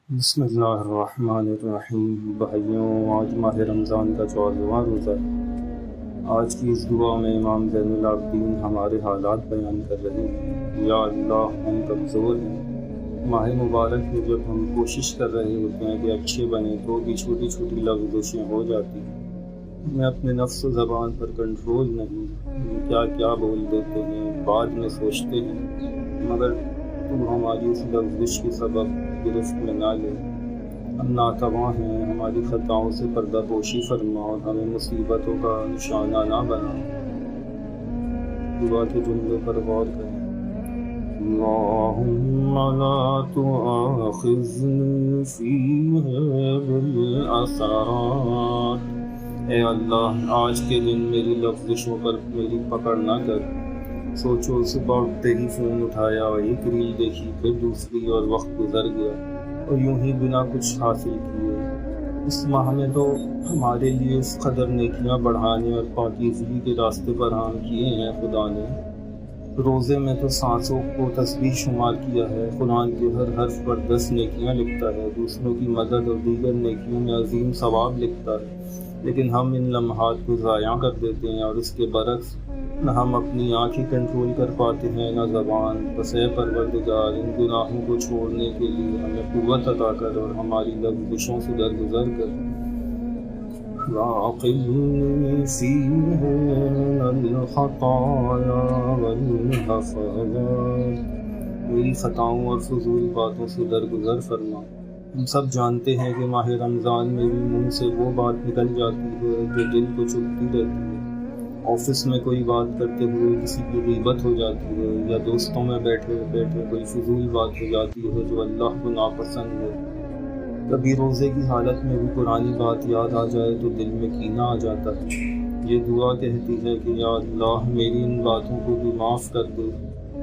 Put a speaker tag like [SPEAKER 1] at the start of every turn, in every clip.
[SPEAKER 1] بسم اللہ الرحمن الرحیم۔ بھائیوں، آج ماہ رمضان کا 14واں روزہ ہے۔ آج کی اس دعا میں امام زین العابدین ہمارے حالات بیان کر رہے ہیں۔ یا اللہ، ہم کمزور ہیں۔ ماہ مبارک میں جب ہم کوشش کر رہے ہوتے ہیں کہ اچھے بنیں تو بھی چھوٹی چھوٹی لغزشیں ہو جاتی ہیں۔ ہمیں اپنے نفس و زبان پر کنٹرول نہیں، ہم کیا کیا بول دیتے ہیں، بعد میں سوچتے ہیں، مگر تو ہماری اس لغزش کے سبب گرفت میں نہ لے۔ ہم ناتواں ہیں، ہماری خطاؤں سے پردہ پوشی فرما اور ہمیں مصیبتوں کا نشانہ نہ بنا۔ دعا کے جملوں پر غور کریں۔ اللہم لا تؤاخذنی فیہ بالعثرات۔ اے اللہ، آج کے دن میری لغزشوں پر میری پکڑ نہ کر۔ سوچو، صبح اٹھتے ہی فون اٹھایا، ایک ریل دیکھی، پھر دوسری، اور وقت گزر گیا، اور یوں ہی بنا کچھ حاصل کیے۔ اس ماہ میں تو ہمارے لیے اس قدر نیکیاں بڑھانے اور پاکیزگی کے راستے برہم کیے ہیں خدا نے۔ روزے میں تو سانسوں کو تسبیح شمار کیا ہے، قرآن کے ہر حرف پر 10 نیکیاں لکھتا ہے، دوسروں کی مدد اور دیگر نیکیوں میں عظیم ثواب لکھتا ہے۔ لیکن ہم ان لمحات کو ضائع کر دیتے ہیں، اور اس کے برعکس نہ ہم اپنی آنکھیں کنٹرول کر پاتے ہیں، نہ زبان۔ بس اے پروردگار، ان گناہوں کو چھوڑنے کے لیے ہمیں قوت عطا کر اور ہماری لغزشوں سے درگزر کر۔ وَأَقِمْنِي فِيهِ مِنَ الْخَطَايَا وَالْحَفَظَاتِ۔ میری خطاؤں اور فضول باتوں سے درگزر فرما۔ ہم سب جانتے ہیں کہ ماہ رمضان میں بھی منہ سے وہ بات نکل جاتی ہے جو دل کو چبھتی رہتی ہے۔ آفس میں کوئی بات کرتے ہوئے کسی کی غیبت ہو جاتی ہے، یا دوستوں میں بیٹھے بیٹھے کوئی فضول بات ہو جاتی ہے جو اللہ کو ناپسند ہے۔ کبھی روزے کی حالت میں بھی پرانی بات یاد آ جائے تو دل میں کینہ آ جاتا ہے۔ یہ دعا کہتی ہے کہ یا اللہ، میری ان باتوں کو بھی معاف کر دے،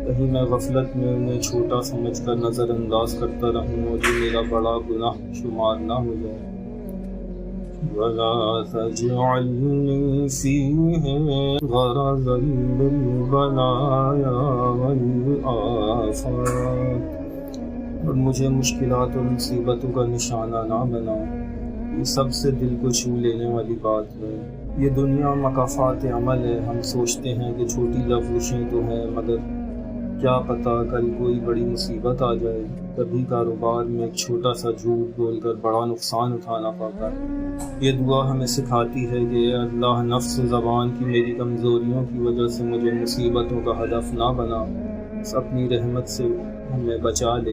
[SPEAKER 1] کہیں میں غفلت میں انہیں چھوٹا سمجھ کر نظر انداز کرتا رہوں اور یہ میرا بڑا گناہ شمار نہ ہو جائے۔ وَلَا تَجْعَلْنِي فِيهِ غَرَضًا لِلْبَلَايَا وَالْآفَاتِ۔ اور مجھے مشکلات اور مصیبتوں کا نشانہ نہ بنا۔ یہ سب سے دل کو چھو لینے والی بات ہے۔ یہ دنیا مکافات عمل ہے۔ ہم سوچتے ہیں کہ چھوٹی لغزشیں تو ہیں، مگر کیا پتہ کل کوئی بڑی مصیبت آ جائے۔ کبھی کاروبار میں ایک چھوٹا سا جھوٹ بول کر بڑا نقصان اٹھانا پاتا ہے۔ یہ دعا ہمیں سکھاتی ہے کہ اے اللہ، نفس و زبان کی میری کمزوریوں کی وجہ سے مجھے مصیبتوں کا ہدف نہ بنا، اپنی رحمت سے ہمیں بچا لے۔